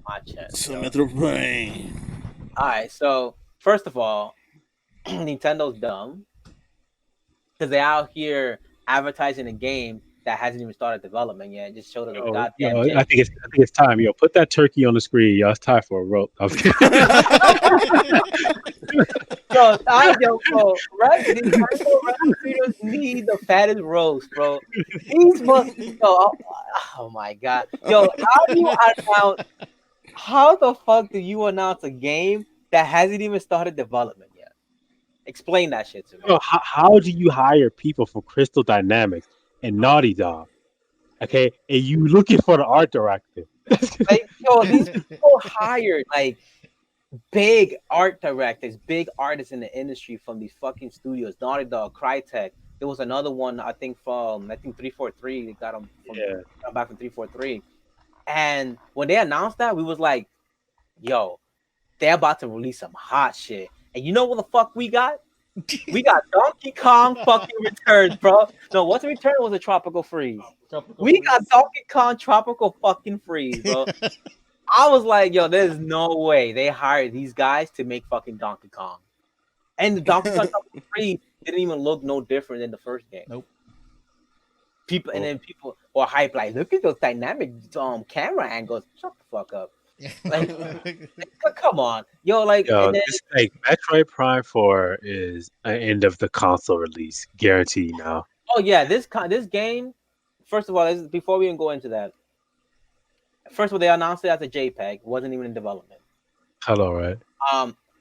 My chest, So yo. Metroid. All right, so first of all, Nintendo's dumb because they're out here advertising a game that hasn't even started development yet. Just showed us a goddamn I J. think it's time. Yo, put that turkey on the screen. Yo, it's time for a rope. I'm kidding. Bro, right? Nintendo Retro Studios need the fattest roast, bro. These must, oh my god, yo, how do you announce? How the fuck do you announce a game that hasn't even started development yet? Explain that shit to me. Yo, how do you hire people from Crystal Dynamics and Naughty Dog? Okay, and you looking for the art director? Like, these people hired like big art directors, big artists in the industry from these fucking studios. Naughty Dog, Crytek. There was another one I think 343. They got them from Yeah. got back from 343. And when they announced that, we was like, "Yo, they're about to release some hot shit." And you know what the fuck we got? We got Donkey Kong fucking Returns, bro. No, what's the return was a Tropical Freeze. Tropical We got freeze. Donkey Kong Tropical fucking Freeze, bro. I was like, yo, there's no way they hired these guys to make fucking Donkey Kong. And the Donkey Kong Tropical Freeze didn't even look no different than the first game. Nope. People were hyped like, look at those dynamic camera angles. Shut the fuck up. Like, come on, yo, like, Yo, and then this like Metroid Prime 4 is an end of the console release, guaranteed now. oh yeah, this game. First of all, before we even go into that, first of all, they announced it as a JPEG, wasn't even in development. Hello, right?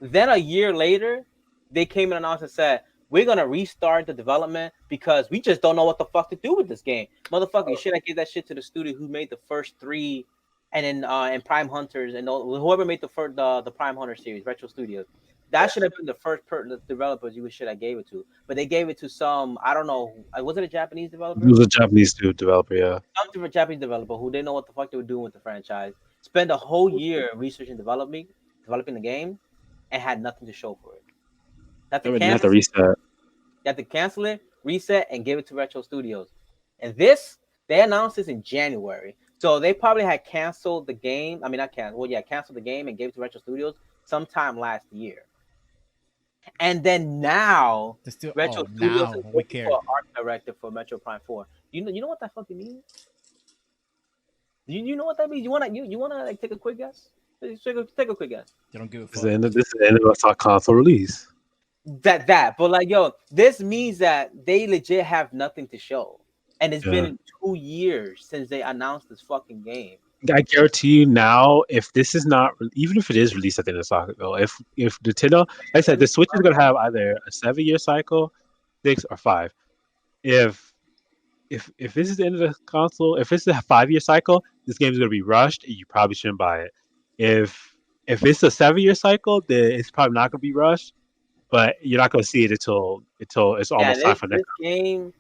Then a year later, they came and announced and said, we're gonna restart the development because we just don't know what the fuck to do with this game. Motherfucker, you should have gave that shit to the studio who made the first three and then and Prime Hunters and whoever made the Prime Hunter series, Retro Studios. That should have been the first the developers you should have gave it to. But they gave it to some, I don't know, was it a Japanese It developer? was a Japanese developer, yeah. Some different Japanese developer who didn't know what the fuck they were doing with the franchise. Spent a whole year researching developing the game, and had nothing to show for it. Had to I mean, have to cancel. reset. You have to cancel it, reset, and give it to Retro Studios. And this, they announced this in January, so they probably had canceled the game. I mean, not canceled. Well, yeah, canceled the game and gave it to Retro Studios sometime last year. And then now, Retro Studios now is we looking care. for an art director for Metro Prime 4. You know what that fucking means? You know what that means? You wanna like take a quick guess? Take a quick guess. They don't give a This is the fuck. end of our console release. But like, yo, this means that they legit have nothing to show, and it's Yeah. been 2 years since they announced this fucking game. I guarantee you now, if this is not, even if it is released at the end of the cycle, if Nintendo, like I said, the Switch is gonna have either a 7 year cycle, 6 or 5. If if this is the end of the console, if it's a 5 year cycle, this game is gonna be rushed, and you probably shouldn't buy it. If it's a 7 year cycle, then it's probably not gonna be rushed, but you're not gonna see it until it's Yeah, almost time for this next. game,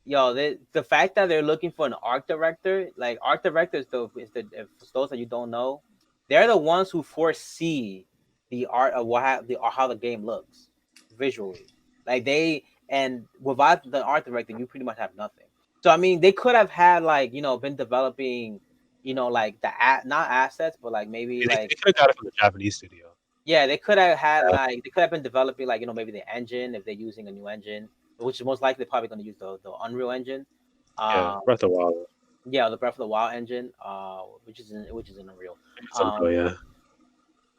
yo, the fact that they're looking for an art director, like art directors, though, if for those that you don't know, they're the ones who foresee the art of how the game looks visually. Like and without the art director, you pretty much have nothing. So I mean, they could have had like been developing, like not assets, but like maybe They like could have got it from the Japanese studio. yeah, they could have had Yeah, like they could have been developing like maybe the engine if they're using a new engine, which is most likely probably going to use the Unreal Engine. yeah, Um, Breath of the Wild. yeah, the Breath of the Wild engine, which is in Unreal. It's Um, Unreal, yeah.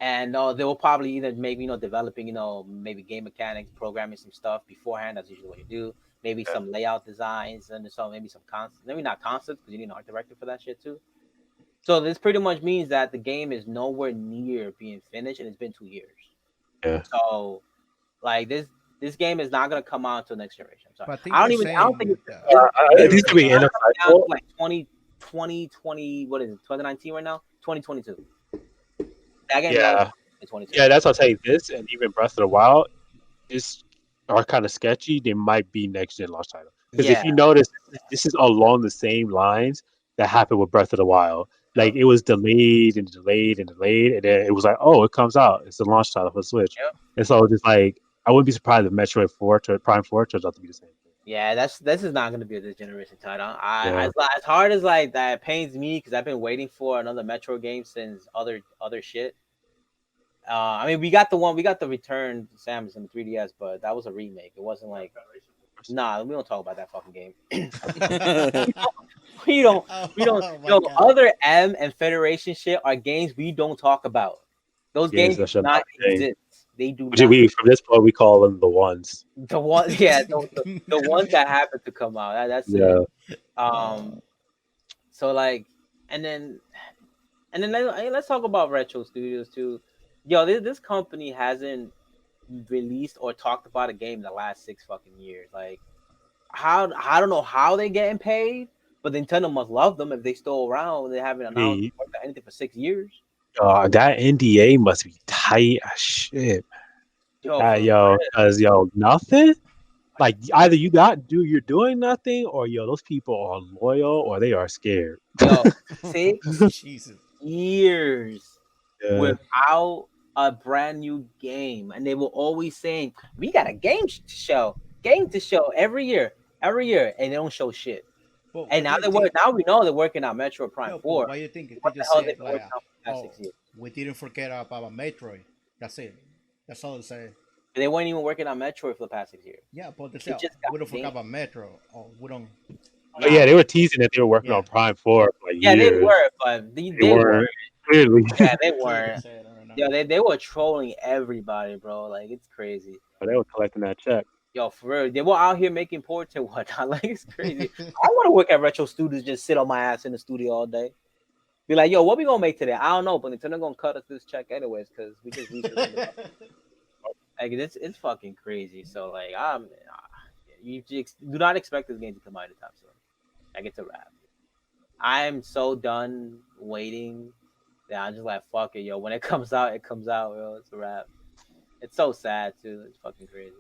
and they will probably either maybe developing maybe game mechanics, programming some stuff beforehand. That's usually what you do. Maybe Yeah. some layout designs and so maybe some concepts. Maybe not concepts because you need an art director for that shit too. So this pretty much means that the game is nowhere near being finished, and it's been 2 years. Yeah. So like this game is not gonna come out until next generation. I'm sorry. But I think they're I don't think saying I think it's gonna be end of down to cycle. like 2020. What is it? 2019 right now? 2022. That game's not Yeah, 2022. yeah. That's what I'll tell you. This and even Breath of the Wild is are kind of sketchy. They might be next gen launch title because Yeah. if you notice, this is along the same lines that happened with Breath of the Wild. Like Yep. it was delayed and delayed and delayed, and then it was like, oh, it comes out. It's the launch title for Switch, Yep. and so just like I wouldn't be surprised if Metroid 4 to Prime 4 turns out to be the same thing. Yeah, this is not gonna be a this generation title. Yeah. As hard as like that pains me because I've been waiting for another Metro game since other shit. I mean, we got the Return Samus in the 3DS, but that was a remake. It wasn't like nah. We don't talk about that fucking game. we don't we don't. Oh my Yo, god. other M and Federation shit are games we don't talk about. Those Games games that do should not not be named. exist. They do Which not. we from this point we call them the ones. The one, yeah, the ones that happen to come out. That's it. Yeah. Um, so like, and then let's talk about Retro Studios too. Yo, this company hasn't released or talked about a game in the last 6 fucking years. Like, how I don't know how they're getting paid, but Nintendo must love them if they still around. They haven't announced Hey, anything for 6 years. that NDA must be tight as shit. Yo, for Yo, cause yo, nothing. Like either you're doing nothing, or yo, those people are loyal or they are scared. yo 6 Jesus. years Yeah. without a brand new game, and they were always saying we got a game to show every year, and they don't show shit. But And what do now you think? now we know they're working on Metro Prime No, but Four. why you think they What the just hell they said been like, working on for the past oh, 6 years? we didn't forget about Metroid. That's it. That's all they say. They weren't even working on Metroid for the past 6 years. Yeah, but they They say just got we don't the forget game. about Metro. Oh, we don't. But Nah, yeah, they were teasing that they were working Yeah, on Prime 4 for like yeah, they years. were, but They they were. weren't clearly. Yeah, they clearly weren't. said. I don't know. Yo, they were trolling everybody, bro. Like it's crazy. But they were collecting that check. Yo, for real, they were out here making ports and whatnot. Like it's crazy. I want to work at Retro Studios, just sit on my ass in the studio all day. Be like, yo, what we gonna make today? I don't know, but Nintendo gonna cut us this check anyways because we just researching the like it's fucking crazy. So like, you just do not expect this game to come out anytime soon. Like it's a wrap. I'm so done waiting that I'm just like, fuck it, yo. When it comes out, it comes out, yo. It's a wrap. It's so sad too. It's fucking crazy.